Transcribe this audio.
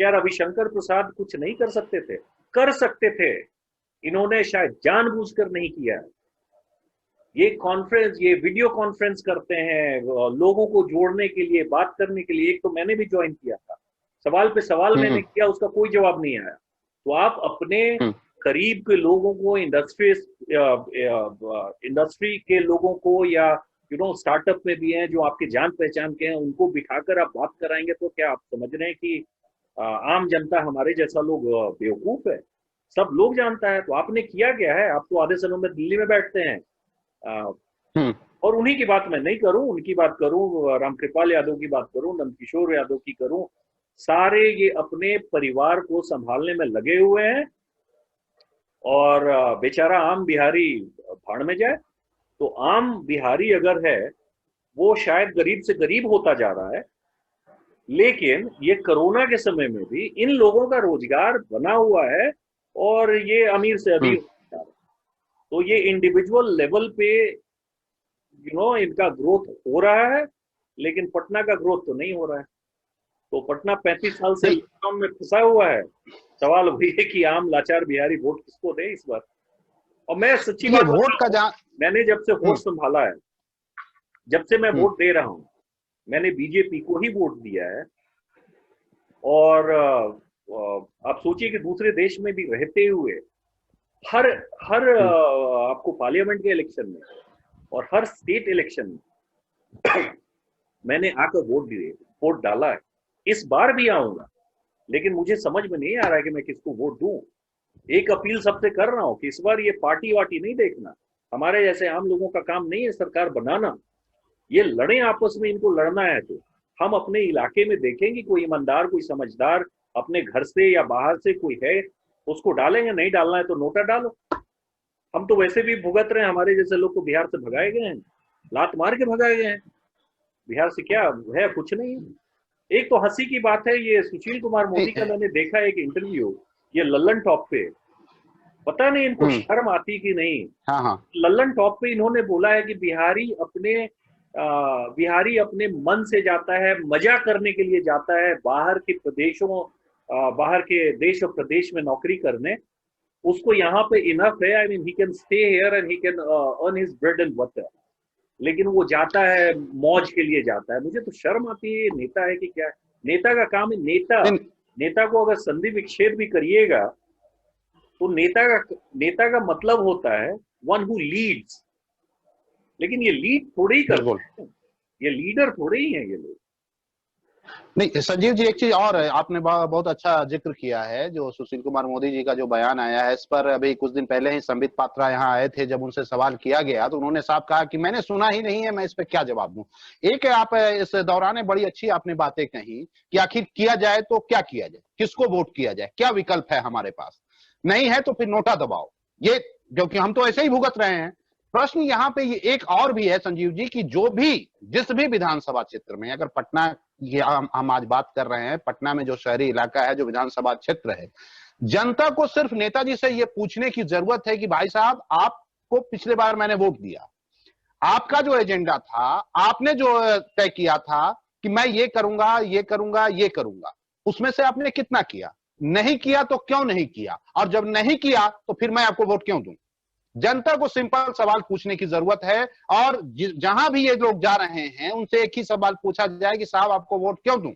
क्या रविशंकर प्रसाद कुछ नहीं कर सकते थे? कर सकते थे, इन्होंने शायद जानबूझकर नहीं किया। ये कॉन्फ्रेंस, ये वीडियो कॉन्फ्रेंस करते हैं लोगों को जोड़ने के लिए, बात करने के लिए। एक तो मैंने भी ज्वाइन किया था, सवाल पे सवाल मैंने किया, उसका कोई जवाब नहीं आया। तो आप अपने करीब के लोगों को, इंडस्ट्री के लोगों को, या स्टार्टअप में भी हैं जो आपके जान पहचान के हैं, उनको बिठाकर आप बात कराएंगे तो क्या आप समझ रहे हैं कि आम जनता हमारे जैसा लोग बेवकूफ है? सब लोग जानता है। तो आपने किया क्या है? आप तो आधे समय में दिल्ली में बैठते हैं। और उन्हीं की बात मैं नहीं करूं, उनकी बात करूं, रामकृपाल यादव की बात करूं, नंदकिशोर यादव की करूं, सारे ये अपने परिवार को संभालने में लगे हुए हैं। और बेचारा आम बिहारी भाड़ में जाए। तो आम बिहारी अगर है, वो शायद गरीब से गरीब होता जा रहा है, लेकिन ये कोरोना के समय में भी इन लोगों का रोजगार बना हुआ है और ये अमीर से अमीर होता है। तो ये इंडिविजुअल लेवल पे इनका ग्रोथ हो रहा है, लेकिन पटना का ग्रोथ तो नहीं हो रहा है। तो पटना 35 साल से लॉकडाउन में फंसा हुआ है। सवाल वही है कि आम लाचार बिहारी वोट किसको दे इस बार। और मैं सच्ची बात बताऊं, मैंने जब से वोट संभाला है, जब से मैं वोट दे रहा हूं, मैंने बीजेपी को ही वोट दिया है। और आप सोचिए कि दूसरे देश में भी रहते हुए हर आपको पार्लियामेंट के इलेक्शन में और हर स्टेट इलेक्शन में मैंने आकर वोट डाला है। इस बार भी आऊंगा, लेकिन मुझे समझ में नहीं आ रहा है कि मैं किसको वोट दूं। एक अपील सबसे कर रहा हूं कि इस बार ये पार्टी वार्टी नहीं देखना। हमारे जैसे आम लोगों का काम नहीं है सरकार बनाना। ये लड़े आपस में, इनको लड़ना है तो हम अपने इलाके में देखेंगे कोई ईमानदार, कोई समझदार अपने घर से या बाहर से कोई है, उसको डालेंगे। नहीं डालना है तो नोटा डालो। हम तो वैसे भी भुगत रहे हैं, हमारे जैसे लोग तो बिहार से भगाए गए हैं, लात मार के भगाए गए हैं। बिहार से क्या है? कुछ नहीं। एक तो हंसी की बात है, ये सुशील कुमार मोदी का मैंने देखा एक इंटरव्यू, ये लल्लन टॉप पे, पता नहीं इनको शर्म आती कि नहीं। लल्लन टॉप पे इन्होंने बोला है कि बिहारी अपने मन से जाता है, मजा करने के लिए जाता है बाहर के प्रदेशों, बाहर के देश और प्रदेश में नौकरी करने। उसको यहाँ पे इनफ है, I mean he can stay here and he can earn his bread and butter. लेकिन वो जाता है, मौज के लिए जाता है। मुझे तो शर्म आती है, नेता है कि क्या है? नेता का काम है, नेता को अगर संधि विच्छेद भी करिएगा तो नेता का मतलब होता है वन हु लीड्स। लेकिन ये लीड थोड़े ही करते हैं, ये लीडर थोड़े ही हैं ये लोग। नहीं संजीव जी, एक चीज और है, आपने बहुत अच्छा जिक्र किया है। जो सुशील कुमार मोदी जी का जो बयान आया है, इस पर अभी कुछ दिन पहले ही संबित पात्रा यहाँ आए थे। जब उनसे सवाल किया गया तो उन्होंने साफ कहा कि मैंने सुना ही नहीं है, मैं इस पर क्या जवाब दूं। एक आप इस दौरान बड़ी अच्छी आपने बातें कही कि आखिर किया जाए तो क्या किया जाए, किसको वोट किया जाए, क्या विकल्प है हमारे पास। नहीं है तो फिर नोटा दबाओ, ये क्योंकि हम तो ऐसे ही भुगत रहे हैं। प्रश्न यहाँ पे ये एक और भी है संजीव जी कि जिस भी विधानसभा क्षेत्र में, अगर पटना ये हम आज बात कर रहे हैं, पटना में जो शहरी इलाका है, जो विधानसभा क्षेत्र है, जनता को सिर्फ नेताजी से ये पूछने की जरूरत है कि भाई साहब, आपको पिछले बार मैंने वोट दिया, आपका जो एजेंडा था, आपने जो तय किया था कि मैं ये करूंगा, ये करूंगा, ये करूंगा, उसमें से आपने कितना किया? नहीं किया तो क्यों नहीं किया? और जब नहीं किया तो फिर मैं आपको वोट क्यों दूं? जनता को सिंपल सवाल पूछने की जरूरत है। और जहां भी ये लोग जा रहे हैं, उनसे एक ही सवाल पूछा जाए कि साहब आपको वोट क्यों दूं?